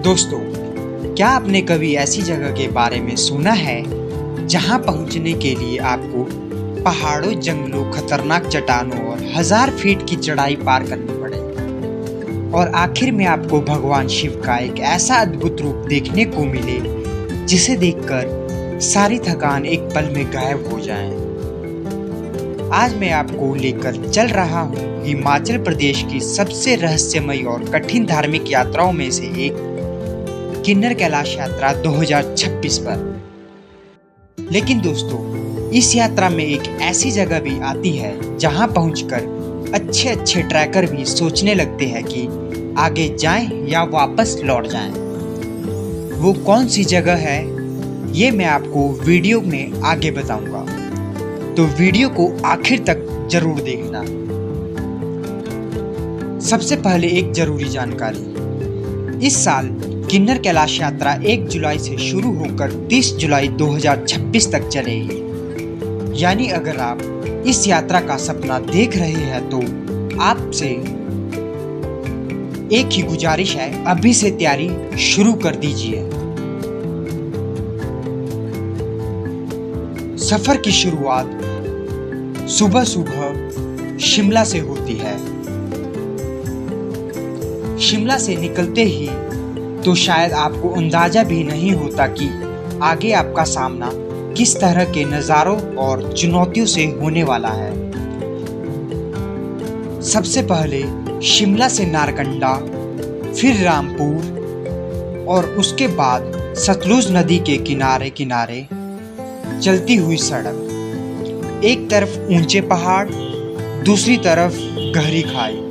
दोस्तों, क्या आपने कभी ऐसी जगह के बारे में सुना है जहां पहुंचने के लिए आपको पहाड़ों, जंगलों, खतरनाक चट्टानों और 1000 फीट की चढ़ाई पार करनी पड़े और आखिर में आपको भगवान शिव का एक ऐसा अद्भुत रूप देखने को मिले जिसे देखकर सारी थकान एक पल में गायब हो जाए। आज मैं आपको लेकर चल रहा हूँ हिमाचल प्रदेश की सबसे रहस्यमयी और कठिन धार्मिक यात्राओं में से एक किन्नर कैलाश यात्रा 2026 पर। लेकिन दोस्तों, इस यात्रा में एक ऐसी जगह भी आती है जहां पहुंचकर अच्छे ट्रैकर भी सोचने लगते हैं कि आगे जाएं या वापस लौट जाएं। वो कौन सी जगह है ये मैं आपको वीडियो में आगे बताऊंगा, तो वीडियो को आखिर तक जरूर देखना। सबसे पहले एक जरूरी जानकारी, इस साल किन्नर कैलाश यात्रा 1 जुलाई से शुरू होकर 30 जुलाई 2026 तक चलेगी। यानी अगर आप इस यात्रा का सपना देख रहे हैं तो आपसे एक ही गुजारिश है, अभी से तैयारी शुरू कर दीजिए। सफर की शुरुआत सुबह शिमला से होती है। शिमला से निकलते ही तो शायद आपको अंदाजा भी नहीं होता कि आगे आपका सामना किस तरह के नज़ारों और चुनौतियों से होने वाला है। सबसे पहले शिमला से नारकंडा, फिर रामपुर और उसके बाद सतलुज नदी के किनारे किनारे चलती हुई सड़क। एक तरफ ऊंचे पहाड़, दूसरी तरफ गहरी खाई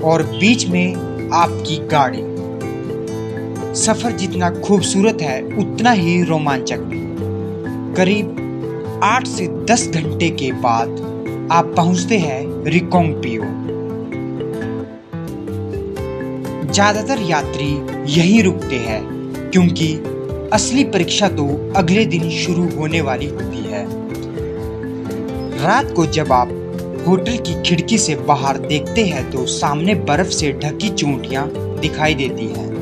और बीच में आपकी गाड़ी। सफर जितना खूबसूरत है उतना ही रोमांचक भी। करीब 8 से 10 घंटे के बाद आप पहुंचते हैं रिकोंगपिओ। ज्यादातर यात्री यहीं रुकते हैं क्योंकि असली परीक्षा तो अगले दिन शुरू होने वाली होती है। रात को जब आप होटल की खिड़की से बाहर देखते हैं तो सामने बर्फ से ढकी चोटियां दिखाई देती हैं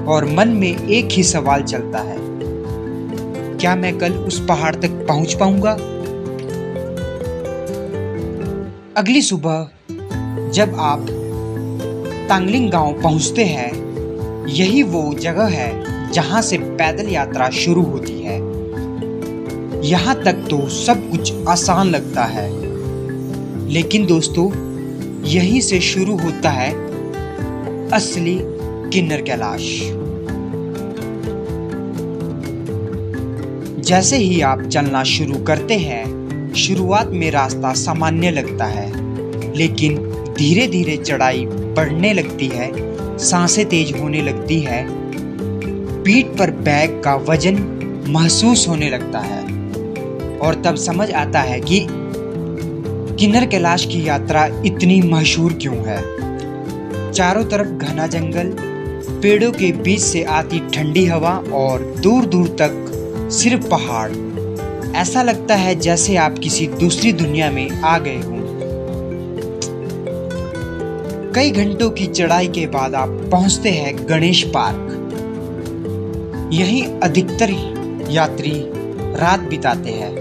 और मन में एक ही सवाल चलता है, क्या मैं कल उस पहाड़ तक पहुंच पाऊंगा? अगली सुबह जब आप तांगलिंग गांव पहुंचते हैं, यही वो जगह है जहां से पैदल यात्रा शुरू होती है। यहां तक तो सब कुछ आसान लगता है, लेकिन दोस्तों यहीं से शुरू होता है असली किन्नर कैलाश। जैसे ही आप चलना शुरू करते हैं, शुरुआत में रास्ता सामान्य लगता है, लेकिन धीरे धीरे चढ़ाई बढ़ने लगती है, सांसें तेज होने लगती है, पीठ पर बैग का वजन महसूस होने लगता है और तब समझ आता है कि किन्नर कैलाश की यात्रा इतनी मशहूर क्यों है। चारों तरफ घना जंगल, पेड़ों के बीच से आती ठंडी हवा और दूर दूर तक सिर्फ पहाड़। ऐसा लगता है जैसे आप किसी दूसरी दुनिया में आ गए हों। कई घंटों की चढ़ाई के बाद आप पहुंचते हैं गणेश पार्क। यहीं अधिकतर यात्री रात बिताते हैं,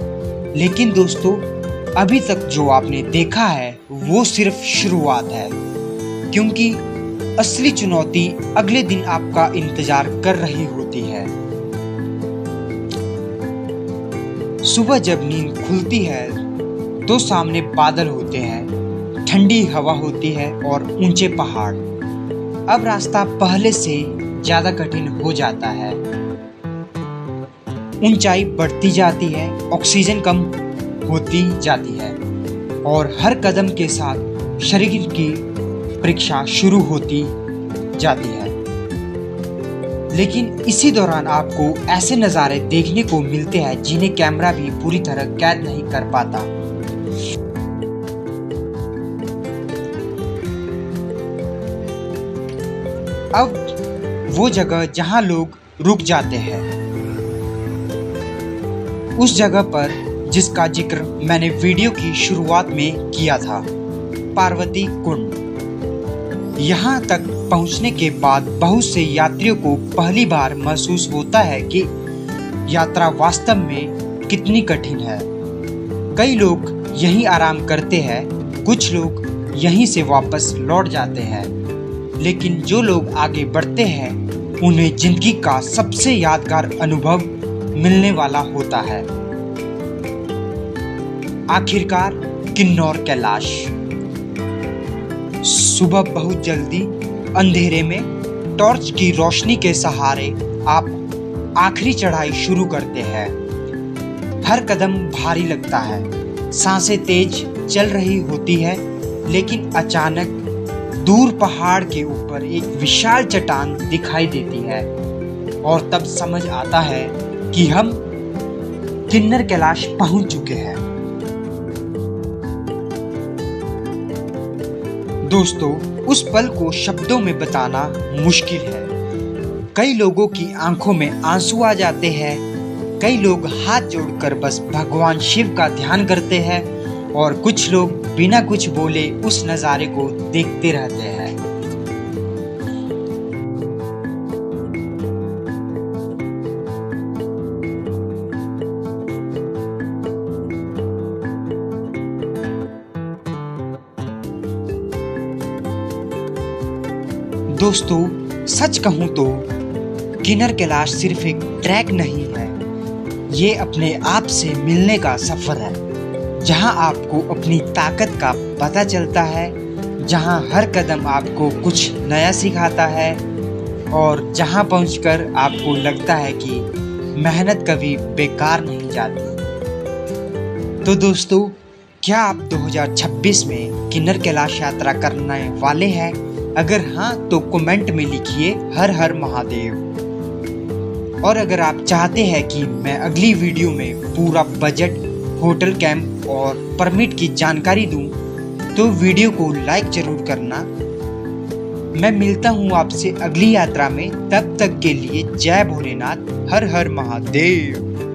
लेकिन दोस्तों अभी तक जो आपने देखा है वो सिर्फ शुरुआत है, क्योंकि असली चुनौती अगले दिन आपका इंतजार कर रही होती है। सुबह जब नींद खुलती है तो सामने बादल होते हैं, ठंडी हवा होती है और ऊंचे पहाड़। अब रास्ता पहले से ज्यादा कठिन हो जाता है। ऊंचाई बढ़ती जाती है, ऑक्सीजन कम होती जाती है और हर कदम के साथ शरीर की परीक्षा शुरू होती जाती है। लेकिन इसी दौरान आपको ऐसे नज़ारे देखने को मिलते हैं जिन्हें कैमरा भी पूरी तरह कैद नहीं कर पाता। अब वो जगह जहां लोग रुक जाते हैं, उस जगह पर जिसका जिक्र मैंने वीडियो की शुरुआत में किया था, पार्वती कुंड। यहाँ तक पहुंचने के बाद बहुत से यात्रियों को पहली बार महसूस होता है कि यात्रा वास्तव में कितनी कठिन है। कई लोग यहीं आराम करते हैं, कुछ लोग यहीं से वापस लौट जाते हैं, लेकिन जो लोग आगे बढ़ते हैं उन्हें जिंदगी का सबसे यादगार अनुभव मिलने वाला होता है। आखिरकार किन्नौर कैलाश। सुबह बहुत जल्दी अंधेरे में टॉर्च की रोशनी के सहारे आप आखिरी चढ़ाई शुरू करते हैं। हर कदम भारी लगता है, सांसें तेज चल रही होती है, लेकिन अचानक दूर पहाड़ के ऊपर एक विशाल चट्टान दिखाई देती है और तब समझ आता है कि हम किन्नर कैलाश पहुंच चुके हैं। दोस्तों, उस पल को शब्दों में बताना मुश्किल है। कई लोगों की आंखों में आंसू आ जाते हैं, कई लोग हाथ जोड़कर बस भगवान शिव का ध्यान करते हैं और कुछ लोग बिना कुछ बोले उस नज़ारे को देखते रहते हैं। दोस्तों, सच कहूँ तो किन्नर कैलाश सिर्फ एक ट्रैक नहीं है, ये अपने आप से मिलने का सफ़र है, जहाँ आपको अपनी ताकत का पता चलता है, जहाँ हर कदम आपको कुछ नया सिखाता है और जहाँ पहुँचकर आपको लगता है कि मेहनत कभी बेकार नहीं जाती। तो दोस्तों, क्या आप 2026 में किन्नर कैलाश यात्रा करने वाले हैं? अगर हाँ तो कमेंट में लिखिए हर हर महादेव। और अगर आप चाहते हैं कि मैं अगली वीडियो में पूरा बजट, होटल, कैंप और परमिट की जानकारी दूं, तो वीडियो को लाइक जरूर करना। मैं मिलता हूं आपसे अगली यात्रा में, तब तक के लिए जय भोलेनाथ, हर हर महादेव।